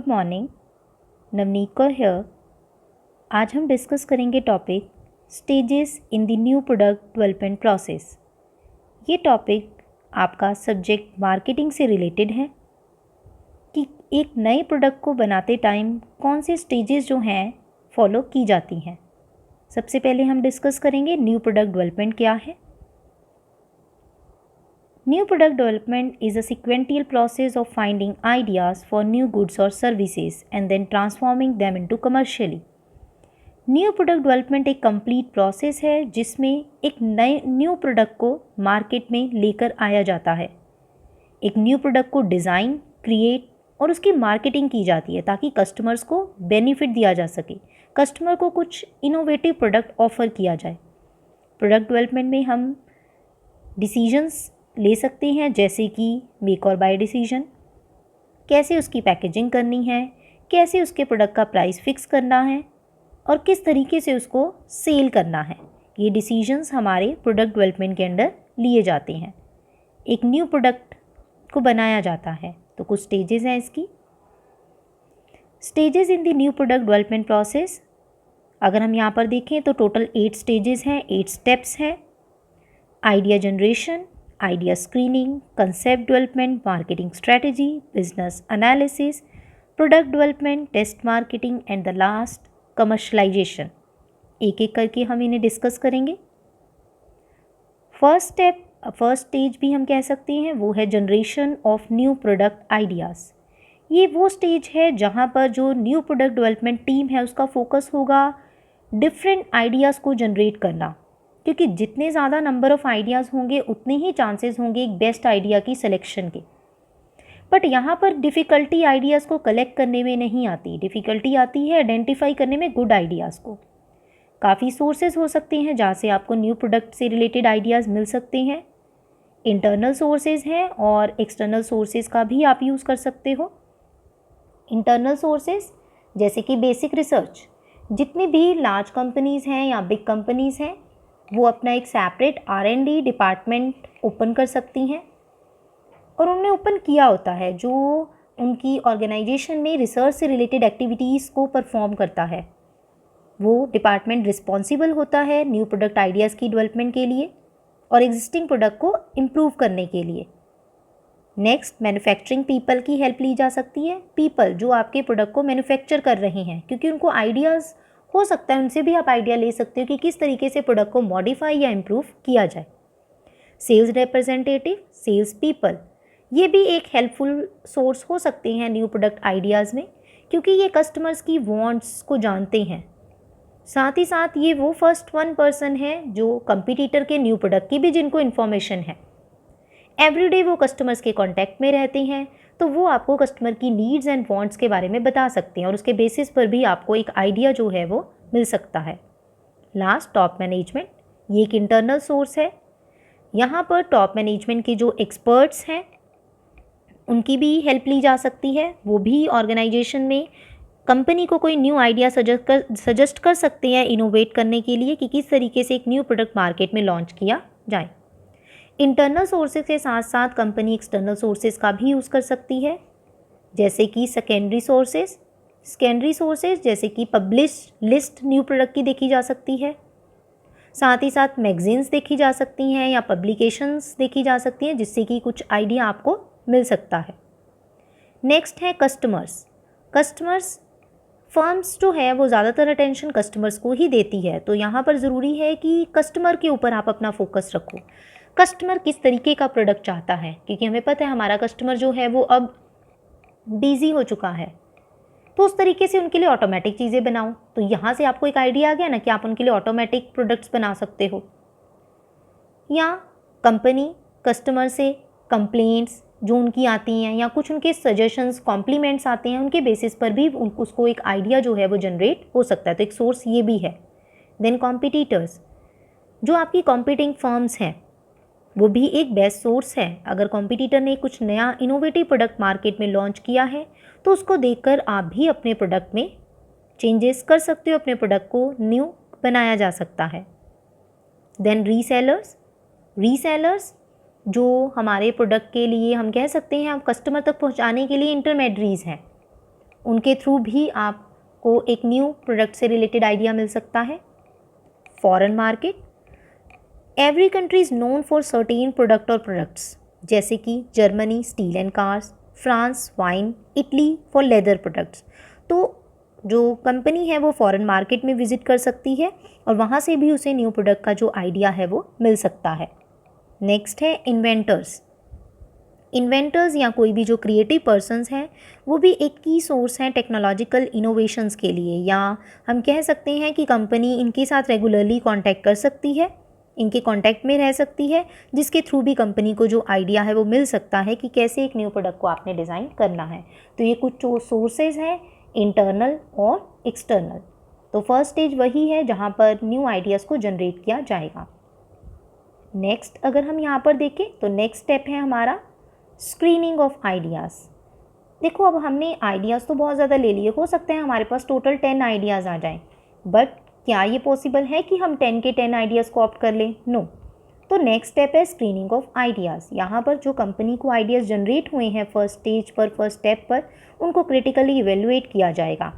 Good morning, Navneet Kaur here. आज हम discuss करेंगे topic stages in the new product development process. ये टॉपिक आपका सब्जेक्ट मार्केटिंग से रिलेटेड है कि एक नए प्रोडक्ट को बनाते टाइम कौन से स्टेजेस जो हैं फॉलो की जाती हैं। सबसे पहले हम डिस्कस करेंगे न्यू प्रोडक्ट डेवलपमेंट क्या है। New product development is a sequential process of finding ideas for new goods or services and then transforming them into commercially. New product development एक कंप्लीट प्रोसेस है जिसमें एक नए न्यू प्रोडक्ट को market में लेकर आया जाता है। एक न्यू प्रोडक्ट को डिज़ाइन, क्रिएट और उसकी मार्केटिंग की जाती है ताकि कस्टमर्स को बेनिफिट दिया जा सके, कस्टमर को कुछ इनोवेटिव प्रोडक्ट ऑफर किया जाए। प्रोडक्ट डेवलपमेंट में हम डिसीजंस ले सकते हैं जैसे कि मेक और बाय डिसीजन, कैसे उसकी पैकेजिंग करनी है, कैसे उसके प्रोडक्ट का प्राइस फिक्स करना है और किस तरीके से उसको सेल करना है। ये डिसीजंस हमारे प्रोडक्ट डेवलपमेंट के अंडर लिए जाते हैं। एक न्यू प्रोडक्ट को बनाया जाता है तो कुछ स्टेजेस हैं इसकी। Stages in the new product development process अगर हम यहाँ पर देखें तो टोटल 8 स्टेजेस हैं, 8 स्टेप्स हैं। Idea generation, idea screening, concept development, marketing strategy, business analysis, product development, test marketing and the last commercialization। एक एक करके हम इन्हें डिस्कस करेंगे। फर्स्ट स्टेज भी हम कह सकते हैं वो है generation of new product ideas. ये वो स्टेज है जहाँ पर जो न्यू प्रोडक्ट डेवलपमेंट टीम है उसका फोकस होगा डिफरेंट आइडियाज़ को जनरेट करना, क्योंकि जितने ज़्यादा नंबर ऑफ़ आइडियाज़ होंगे उतने ही चांसेस होंगे एक बेस्ट आइडिया की सिलेक्शन के। बट यहाँ पर डिफ़िकल्टी आइडियाज़ को कलेक्ट करने में नहीं आती, डिफ़िकल्टी आती है आइडेंटिफाई करने में गुड आइडियाज़ को। काफ़ी सोर्सेज हो सकते हैं जहाँ से आपको न्यू प्रोडक्ट से रिलेटेड आइडियाज़ मिल सकते हैं। इंटरनल सोर्सेज हैं और एक्सटर्नल सोर्सेज का भी आप यूज़ कर सकते हो। इंटरनल सोर्सेज जैसे कि बेसिक रिसर्च, जितनी भी लार्ज कंपनीज़ हैं या बिग कंपनीज़ हैं वो अपना एक सेपरेट R&D डिपार्टमेंट ओपन कर सकती हैं और उन्होंने ओपन किया होता है जो उनकी ऑर्गेनाइजेशन में रिसर्च से रिलेटेड एक्टिविटीज़ को परफॉर्म करता है। वो डिपार्टमेंट रिस्पॉन्सिबल होता है न्यू प्रोडक्ट आइडियाज़ की डेवलपमेंट के लिए और एग्जिस्टिंग प्रोडक्ट को इम्प्रूव करने के लिए। नेक्स्ट, मैन्युफैक्चरिंग पीपल की हेल्प ली जा सकती है। पीपल जो आपके प्रोडक्ट को मैन्युफैक्चर कर रहे हैं, क्योंकि उनको आइडियाज़ हो सकता है, उनसे भी आप आइडिया ले सकते हो कि किस तरीके से प्रोडक्ट को मॉडिफाई या इम्प्रूव किया जाए। सेल्स रिप्रेजेंटेटिव, सेल्स पीपल, ये भी एक हेल्पफुल सोर्स हो सकते हैं न्यू प्रोडक्ट आइडियाज़ में, क्योंकि ये कस्टमर्स की वांट्स को जानते हैं। साथ ही साथ ये वो फर्स्ट वन पर्सन है जो कंपटीटर के न्यू प्रोडक्ट की भी जिनको इन्फॉर्मेशन है, एवरीडे वो कस्टमर्स के कांटेक्ट में रहते हैं, तो वो आपको कस्टमर की नीड्स एंड वांट्स के बारे में बता सकते हैं और उसके बेसिस पर भी आपको एक आइडिया जो है वो मिल सकता है। लास्ट, टॉप मैनेजमेंट, ये एक इंटरनल सोर्स है। यहाँ पर टॉप मैनेजमेंट के जो एक्सपर्ट्स हैं उनकी भी हेल्प ली जा सकती है। वो भी ऑर्गेनाइजेशन में कंपनी को कोई न्यू आइडिया सजेस्ट कर सकते हैं इनोवेट करने के लिए कि किस तरीके से एक न्यू प्रोडक्ट मार्केट में लॉन्च किया जाए। इंटरनल सोर्सेज के साथ साथ कंपनी एक्सटर्नल सोर्सेज का भी यूज़ कर सकती है, जैसे कि सेकेंडरी सोर्सेज जैसे कि पब्लिश लिस्ट न्यू प्रोडक्ट की देखी जा सकती है। साथ ही साथ मैगजीन्स देखी जा सकती हैं या पब्लिकेशंस देखी जा सकती हैं जिससे कि कुछ आइडिया आपको मिल सकता है। नेक्स्ट है कस्टमर्स। फर्म्स जो है वो ज़्यादातर अटेंशन कस्टमर्स को ही देती है, तो यहाँ पर ज़रूरी है कि कस्टमर के ऊपर आप अपना फोकस रखो। कस्टमर किस तरीके का प्रोडक्ट चाहता है, क्योंकि हमें पता है हमारा कस्टमर जो है वो अब बिज़ी हो चुका है, तो उस तरीके से उनके लिए ऑटोमेटिक चीज़ें बनाओ। तो यहाँ से आपको एक आइडिया आ गया ना कि आप उनके लिए ऑटोमेटिक प्रोडक्ट्स बना सकते हो। या कंपनी कस्टमर से कंप्लेंट्स जो उनकी आती हैं या कुछ उनके सजेशंस, कॉम्प्लीमेंट्स आते हैं, उनके बेसिस पर भी उसको एक आइडिया जो है वो जनरेट हो सकता है, तो एक सोर्स ये भी है। देन कॉम्पिटिटर्स, जो आपकी कॉम्पिटिंग फर्म्स हैं वो भी एक बेस्ट सोर्स है। अगर कॉम्पिटिटर ने कुछ नया इनोवेटिव प्रोडक्ट मार्केट में लॉन्च किया है तो उसको देखकर आप भी अपने प्रोडक्ट में चेंजेस कर सकते हो, अपने प्रोडक्ट को न्यू बनाया जा सकता है। देन रीसेलर्स जो हमारे प्रोडक्ट के लिए हम कह सकते हैं हम कस्टमर तक पहुंचाने के लिए इंटरमेडियरीज हैं, उनके थ्रू भी आपको एक न्यू प्रोडक्ट से रिलेटेड आइडिया मिल सकता है। Foreign market, every country is known for certain product और प्रोडक्ट्स, जैसे कि Germany steel and cars, France wine, Italy for leather products. तो जो कंपनी है वो फॉरेन मार्केट में विजिट कर सकती है और वहाँ से भी उसे न्यू प्रोडक्ट का जो आइडिया है वो मिल सकता है। नेक्स्ट है इन्वेंटर्स। इन्वेंटर्स या कोई भी जो क्रिएटिव पर्सन्स हैं वो भी एक की सोर्स हैं टेक्नोलॉजिकल इनोवेशंस के लिए, या हम कह सकते हैं कि कंपनी इनके साथ रेगुलरली कांटेक्ट कर सकती है, इनके कांटेक्ट में रह सकती है, जिसके थ्रू भी कंपनी को जो आइडिया है वो मिल सकता है कि कैसे एक न्यू प्रोडक्ट को आपने डिज़ाइन करना है। तो ये कुछ जो सोर्सेज हैं इंटरनल और एक्सटर्नल। तो फर्स्ट स्टेज वही है जहाँ पर न्यू आइडियाज़ को जनरेट किया जाएगा। नेक्स्ट अगर हम यहाँ पर देखें तो नेक्स्ट स्टेप है हमारा स्क्रीनिंग ऑफ आइडियाज़। देखो अब हमने आइडियाज़ तो बहुत ज़्यादा ले लिए, हो सकता है हमारे पास टोटल 10 आइडियाज़ आ जाएं, बट क्या ये पॉसिबल है कि हम 10 के 10 आइडियाज़ को ऑप्ट कर लें? नो। तो नेक्स्ट स्टेप है स्क्रीनिंग ऑफ आइडियाज़। यहाँ पर जो कंपनी को आइडियाज़ जनरेट हुए हैं फर्स्ट स्टेज पर, फर्स्ट स्टेप पर, उनको क्रिटिकली इवेल्युएट किया जाएगा।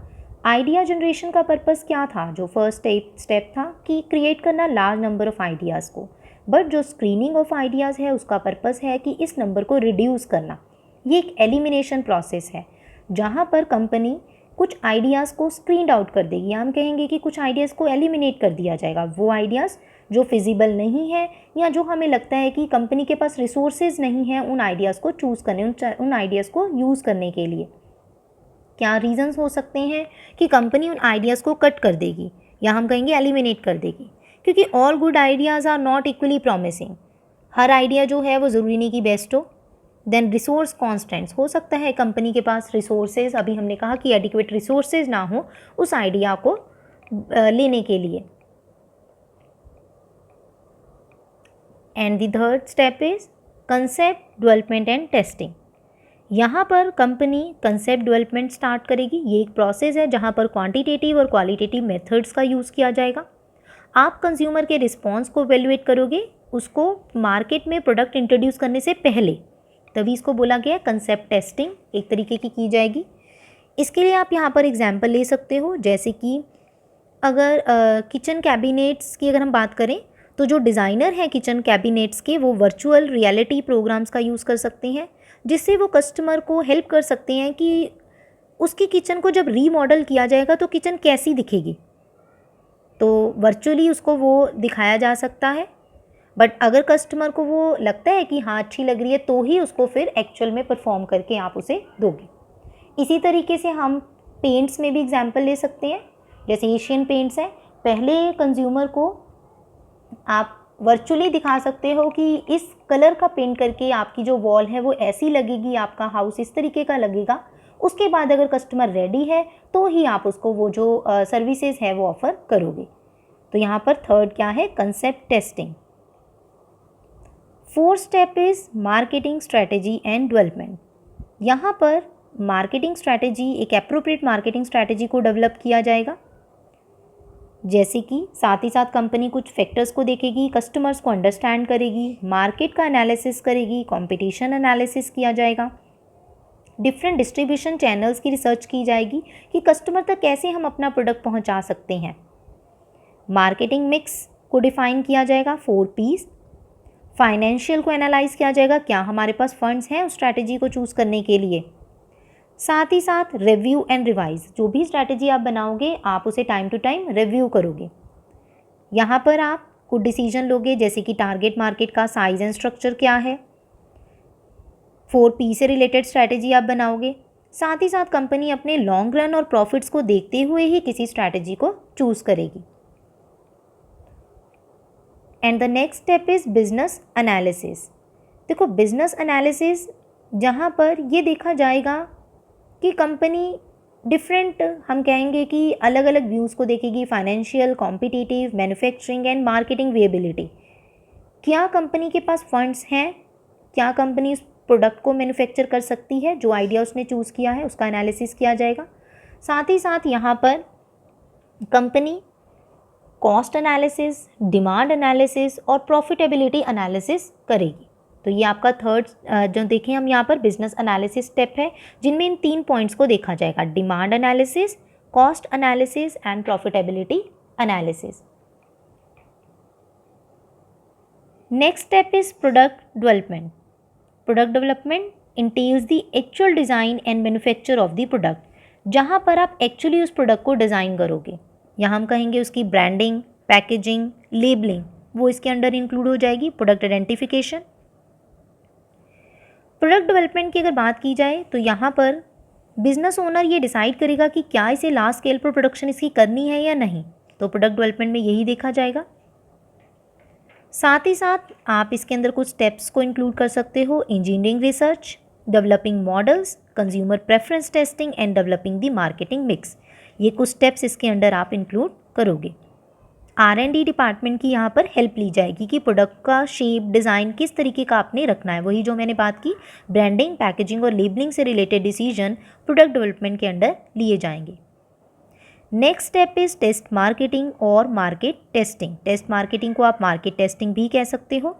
आइडिया जनरेशन का पर्पज़ क्या था? जो फर्स्ट स्टेप था कि क्रिएट करना लार्ज नंबर ऑफ़ आइडियाज़ को, बट जो स्क्रीनिंग ऑफ आइडियाज़ है उसका पर्पज़ है कि इस नंबर को रिड्यूस करना। ये एक एलिमिनेशन प्रोसेस है जहाँ पर कंपनी कुछ आइडियाज़ को स्क्रीनड आउट कर देगी, या हम कहेंगे कि कुछ आइडियाज़ को एलिमिनेट कर दिया जाएगा। वो आइडियाज़ जो फिजिबल नहीं है या जो हमें लगता है कि कंपनी के पास रिसोर्सेज नहीं है उन आइडियाज़ को चूज़ करने, उन आइडियाज़ को यूज़ करने के लिए। क्या रीज़न्स हो सकते हैं कि कंपनी उन आइडियाज़ को कट कर देगी या हम कहेंगे एलिमिनेट कर देगी? क्योंकि all good ideas are not equally promising. हर आइडिया जो है वो ज़रूरी नहीं कि बेस्ट हो। देन रिसोर्स कॉन्स्टेंट्स, हो सकता है कंपनी के पास रिसोर्सेज, अभी हमने कहा कि एडिक्वेट रिसोर्सेज ना हो उस आइडिया को लेने के लिए। And the third step is concept development and testing. यहाँ पर कंपनी कंसेप्ट डेवलपमेंट स्टार्ट करेगी। ये एक प्रोसेस है जहाँ पर क्वांटिटेटिव और क्वालिटेटिव मेथड्स का यूज़ किया जाएगा। आप कंज्यूमर के रिस्पॉन्स को इवेल्युएट करोगे उसको मार्केट में प्रोडक्ट इंट्रोड्यूस करने से पहले, तभी इसको बोला गया कंसेप्ट टेस्टिंग एक तरीके की जाएगी। इसके लिए आप यहाँ पर एग्जांपल ले सकते हो, जैसे कि अगर किचन कैबिनेट्स की अगर हम बात करें तो जो डिज़ाइनर हैं किचन कैबिनेट्स के वो वर्चुअल रियलिटी प्रोग्राम्स का यूज़ कर सकते हैं, जिससे वो कस्टमर को हेल्प कर सकते हैं कि उसकी किचन को जब रीमॉडल किया जाएगा तो किचन कैसी दिखेगी। तो वर्चुअली उसको वो दिखाया जा सकता है, बट अगर कस्टमर को वो लगता है कि हाँ अच्छी लग रही है तो ही उसको फिर एक्चुअल में परफॉर्म करके आप उसे दोगे। इसी तरीके से हम पेंट्स में भी एग्जांपल ले सकते हैं, जैसे एशियन पेंट्स हैं। पहले कंज्यूमर को आप वर्चुअली दिखा सकते हो कि इस कलर का पेंट करके आपकी जो वॉल है वो ऐसी लगेगी, आपका हाउस इस तरीके का लगेगा। उसके बाद अगर कस्टमर रेडी है तो ही आप उसको वो जो सर्विसेज है वो ऑफ़र करोगे। तो यहाँ पर थर्ड क्या है? Concept testing. Fourth step is marketing strategy and development. यहाँ पर मार्केटिंग स्ट्रैटेजी, एक एप्रोप्रिएट मार्केटिंग स्ट्रैटेजी को डेवलप किया जाएगा, जैसे कि साथ ही साथ कंपनी कुछ फैक्टर्स को देखेगी, कस्टमर्स को अंडरस्टैंड करेगी, मार्केट का एनालिसिस करेगी, कंपटीशन एनालिसिस किया जाएगा, डिफरेंट डिस्ट्रीब्यूशन चैनल्स की रिसर्च की जाएगी कि कस्टमर तक कैसे हम अपना प्रोडक्ट पहुंचा सकते हैं। मार्केटिंग मिक्स को डिफाइन किया जाएगा, 4 P's। फाइनेंशियल को एनालाइज किया जाएगा, क्या हमारे पास फंड्स हैं उस स्ट्रैटेजी को चूज़ करने के लिए। साथ ही साथ रिव्यू एंड रिवाइज, जो भी स्ट्रैटेजी आप बनाओगे आप उसे टाइम टू टाइम रिव्यू करोगे। यहाँ पर आप कुछ डिसीजन लोगे, जैसे कि टारगेट मार्केट का साइज एंड स्ट्रक्चर क्या है। 4 P से रिलेटेड स्ट्रैटेजी आप बनाओगे। साथ ही साथ कंपनी अपने लॉन्ग रन और प्रॉफिट्स को देखते हुए ही किसी स्ट्रैटेजी को चूज़ करेगी। And the next step is business analysis. देखो बिजनेस एनालिसिस जहाँ पर ये देखा जाएगा कि कंपनी डिफरेंट, हम कहेंगे कि अलग अलग व्यूज़ को देखेगी, financial, competitive, manufacturing and marketing viability. क्या कंपनी के पास फंड्स हैं, क्या कंपनी उस प्रोडक्ट को मैन्युफैक्चर कर सकती है, जो आइडिया उसने चूज़ किया है उसका एनालिसिस किया जाएगा। साथ ही साथ यहाँ पर company cost analysis, demand analysis और प्रॉफिटेबिलिटी एनालिसिस करेगी। तो ये आपका थर्ड जो देखें हम यहाँ पर बिजनेस एनालिसिस स्टेप है, जिनमें इन 3 पॉइंट्स को देखा जाएगा, demand analysis, cost analysis and profitability analysis. Next step is product development. Product development entails the actual design and manufacture of the product, जहाँ पर आप एक्चुअली उस प्रोडक्ट को डिज़ाइन करोगे। यहाँ हम कहेंगे उसकी ब्रांडिंग, पैकेजिंग, लेबलिंग, वो इसके अंडर इंक्लूड हो जाएगी। Product identification. प्रोडक्ट डेवलपमेंट की अगर बात की जाए तो यहाँ पर बिजनेस ओनर ये डिसाइड करेगा कि क्या इसे लार्ज स्केल पर प्रोडक्शन इसकी करनी है या नहीं, तो प्रोडक्ट डेवलपमेंट में यही देखा जाएगा। साथ ही साथ आप इसके अंदर कुछ स्टेप्स को इंक्लूड कर सकते हो, engineering research, developing models, consumer preference testing and developing the marketing mix. ये कुछ स्टेप्स इसके अंडर आप इंक्लूड करोगे। R&D डिपार्टमेंट की यहाँ पर हेल्प ली जाएगी कि प्रोडक्ट का शेप, डिज़ाइन किस तरीके का आपने रखना है। वही जो मैंने बात की, ब्रांडिंग, पैकेजिंग और लेबलिंग से रिलेटेड डिसीजन प्रोडक्ट डेवलपमेंट के अंडर लिए जाएंगे। Next step is test marketing और मार्केट टेस्टिंग। टेस्ट मार्केटिंग को आप मार्केट टेस्टिंग भी कह सकते हो।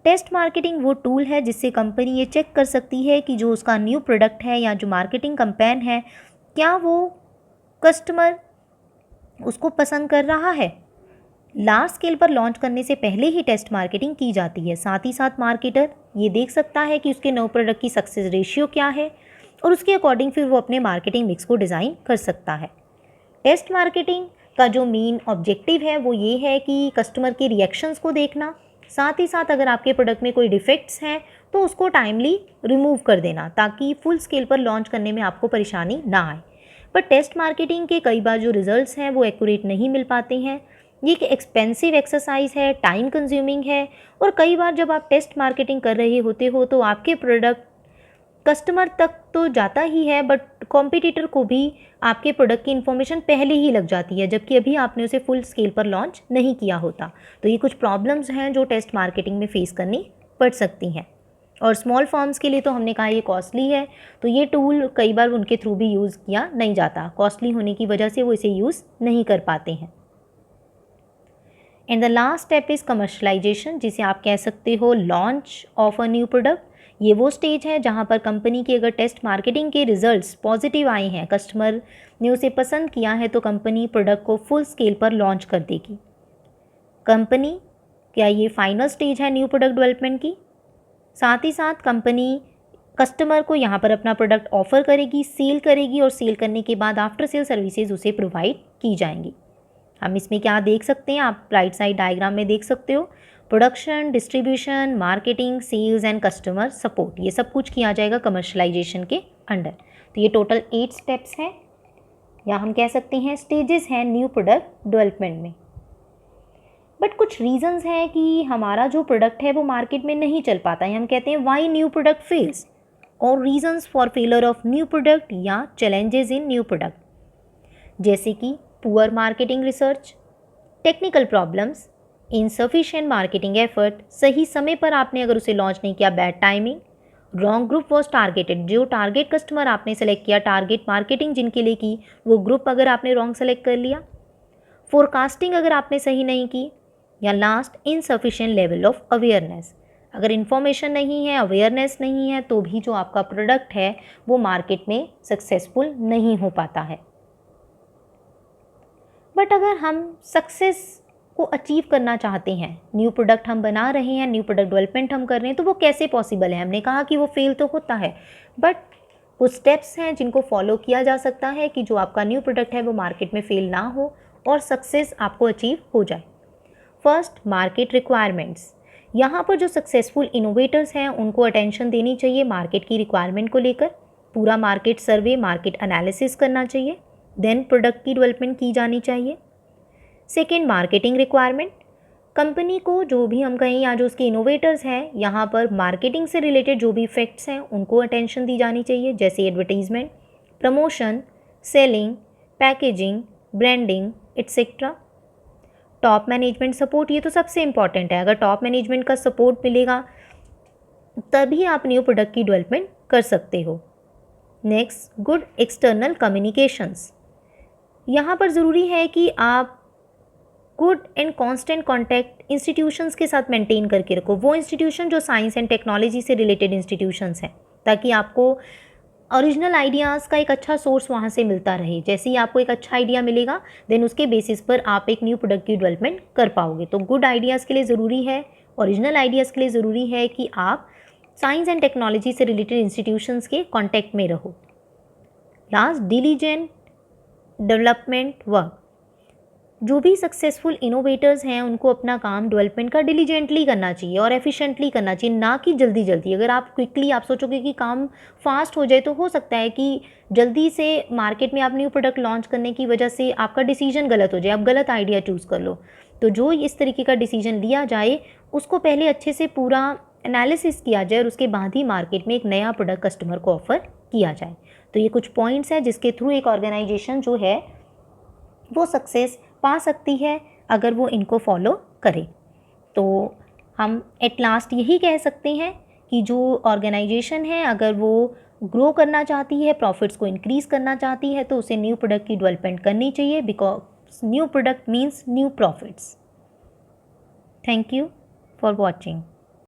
टेस्ट मार्केटिंग वो टूल है जिससे कंपनी ये चेक कर सकती है कि जो उसका न्यू प्रोडक्ट है या जो मार्केटिंग कैंपेन है, क्या वो कस्टमर उसको पसंद कर रहा है। लार्ज स्केल पर लॉन्च करने से पहले ही टेस्ट मार्केटिंग की जाती है। साथ ही साथ मार्केटर ये देख सकता है कि उसके नए प्रोडक्ट की सक्सेस रेशियो क्या है और उसके अकॉर्डिंग फिर वो अपने मार्केटिंग मिक्स को डिज़ाइन कर सकता है। टेस्ट मार्केटिंग का जो मेन ऑब्जेक्टिव है वो ये है कि कस्टमर के रिएक्शंस को देखना, साथ ही साथ अगर आपके प्रोडक्ट में कोई डिफेक्ट्स हैं तो उसको टाइमली रिमूव कर देना, ताकि फुल स्केल पर लॉन्च करने में आपको परेशानी ना आए। पर टेस्ट मार्केटिंग के कई बार जो रिजल्ट्स हैं वो एक्यूरेट नहीं मिल पाते हैं। ये एक एक्सपेंसिव एक्सरसाइज है, टाइम कंज्यूमिंग है, और कई बार जब आप टेस्ट मार्केटिंग कर रहे होते हो तो आपके प्रोडक्ट कस्टमर तक तो जाता ही है, बट कॉम्पिटिटर को भी आपके प्रोडक्ट की इन्फॉर्मेशन पहले ही लग जाती है, जबकि अभी आपने उसे फुल स्केल पर लॉन्च नहीं किया होता। तो ये कुछ प्रॉब्लम्स हैं जो टेस्ट मार्केटिंग में फेस करनी पड़ सकती हैं। और स्मॉल फर्म्स के लिए तो हमने कहा ये कॉस्टली है, तो ये टूल कई बार उनके थ्रू भी यूज़ किया नहीं जाता। कॉस्टली होने की वजह से वो इसे यूज़ नहीं कर पाते हैं। And the last step is commercialisation, जिसे आप कह सकते हो launch of a new product. ये वो स्टेज है जहाँ पर कंपनी की अगर टेस्ट मार्केटिंग के रिजल्ट्स पॉजिटिव आए हैं, कस्टमर ने उसे पसंद किया है, तो कंपनी प्रोडक्ट को फुल स्केल पर लॉन्च कर देगी। कंपनी क्या ये फाइनल स्टेज है न्यू प्रोडक्ट डेवलपमेंट की। साथ ही साथ कंपनी कस्टमर को यहाँ पर अपना प्रोडक्ट ऑफर करेगी, सेल करेगी, और सेल करने के बाद आफ्टर सेल सर्विसेज उसे प्रोवाइड की जाएंगी। हम इसमें क्या देख सकते हैं, आप राइट साइड डायग्राम में देख सकते हो, production, distribution, marketing, sales and customer support, ये सब कुछ किया जाएगा कमर्शलाइजेशन के अंडर। तो ये टोटल 8 स्टेप्स हैं, या हम कह सकते हैं स्टेजेस हैं न्यू प्रोडक्ट डेवलपमेंट में। बट कुछ रीजंस हैं कि हमारा जो प्रोडक्ट है वो मार्केट में नहीं चल पाता है। हम कहते हैं वाई न्यू प्रोडक्ट फेल्स, और reasons for failure of new product या चैलेंजेस इन न्यू प्रोडक्ट, जैसे कि poor marketing research, technical problems, insufficient marketing effort, सही समय पर आपने अगर उसे लॉन्च नहीं किया, bad timing, wrong group was targeted, जो टारगेट कस्टमर आपने सेलेक्ट किया, टारगेट मार्केटिंग जिनके लिए की, वो ग्रुप अगर आपने रॉन्ग सेलेक्ट कर लिया, फोरकास्टिंग अगर आपने सही नहीं की, या last insufficient level of awareness. अगर इन्फॉर्मेशन नहीं है, अवेयरनेस नहीं है, तो भी जो आपका प्रोडक्ट है वो मार्केट में सक्सेसफुल नहीं हो पाता है। बट अगर हम सक्सेस को अचीव करना चाहते हैं, न्यू प्रोडक्ट हम बना रहे हैं, न्यू प्रोडक्ट डेवलपमेंट हम कर रहे हैं, तो वो कैसे पॉसिबल है। हमने कहा कि वो फेल तो होता है, बट कुछ स्टेप्स हैं जिनको फॉलो किया जा सकता है कि जो आपका न्यू प्रोडक्ट है वो मार्केट में फेल ना हो और सक्सेस आपको अचीव हो जाए। First, market requirements. यहाँ पर जो सक्सेसफुल इनोवेटर्स हैं उनको अटेंशन देनी चाहिए मार्केट की रिक्वायरमेंट को लेकर। पूरा मार्केट सर्वे, मार्केट एनालिसिस करना चाहिए, देन प्रोडक्ट की डेवलपमेंट की जानी चाहिए। Second, marketing requirement. कंपनी को जो भी हम कहें या जो उसके इनोवेटर्स हैं, यहाँ पर मार्केटिंग से रिलेटेड जो भी इफेक्ट्स हैं उनको अटेंशन दी जानी चाहिए, जैसे advertisement, promotion, selling, packaging, branding etcetera. Top management support, ये तो सबसे इम्पॉर्टेंट है। अगर टॉप मैनेजमेंट का सपोर्ट मिलेगा तभी आप न्यू प्रोडक्ट की डेवलपमेंट कर सकते हो। Next, good external communications. यहाँ पर ज़रूरी है कि आप good and constant contact institutions के साथ मेंटेन करके रखो, वो इंस्टीट्यूशन जो साइंस एंड टेक्नोलॉजी से रिलेटेड इंस्टीट्यूशंस हैं, ताकि आपको ओरिजिनल आइडियाज़ का एक अच्छा सोर्स वहाँ से मिलता रहे। जैसे ही आपको एक अच्छा आइडिया मिलेगा देन उसके बेसिस पर आप एक न्यू प्रोडक्ट की डेवलपमेंट कर पाओगे। तो गुड आइडियाज़ के लिए ज़रूरी है, ओरिजिनल आइडियाज़ के लिए ज़रूरी है कि आप साइंस एंड टेक्नोलॉजी से रिलेटेड इंस्टीट्यूशंस के कॉन्टैक्ट में रहो। Last, diligent development work. जो भी सक्सेसफुल इनोवेटर्स हैं उनको अपना काम डेवलपमेंट का डिलीजेंटली करना चाहिए और एफिशिएंटली करना चाहिए, ना कि जल्दी जल्दी। अगर आप क्विकली आप सोचोगे कि काम फास्ट हो जाए तो हो सकता है कि जल्दी से मार्केट में आप न्यू प्रोडक्ट लॉन्च करने की वजह से आपका डिसीजन गलत हो जाए, आप गलत आइडिया चूज़ कर लो। तो जो इस तरीके का डिसीजन लिया जाए उसको पहले अच्छे से पूरा एनालिसिस किया जाए और उसके बाद ही मार्केट में एक नया प्रोडक्ट कस्टमर को ऑफर किया जाए। तो ये कुछ पॉइंट्स हैं जिसके थ्रू एक ऑर्गेनाइजेशन जो है वो सक्सेस पा सकती है अगर वो इनको फॉलो करे। तो हम एट लास्ट यही कह सकते हैं कि जो ऑर्गेनाइजेशन है अगर वो ग्रो करना चाहती है, प्रॉफिट्स को इंक्रीज़ करना चाहती है, तो उसे न्यू प्रोडक्ट की डेवलपमेंट करनी चाहिए, because new product means new profits. Thank you for watching.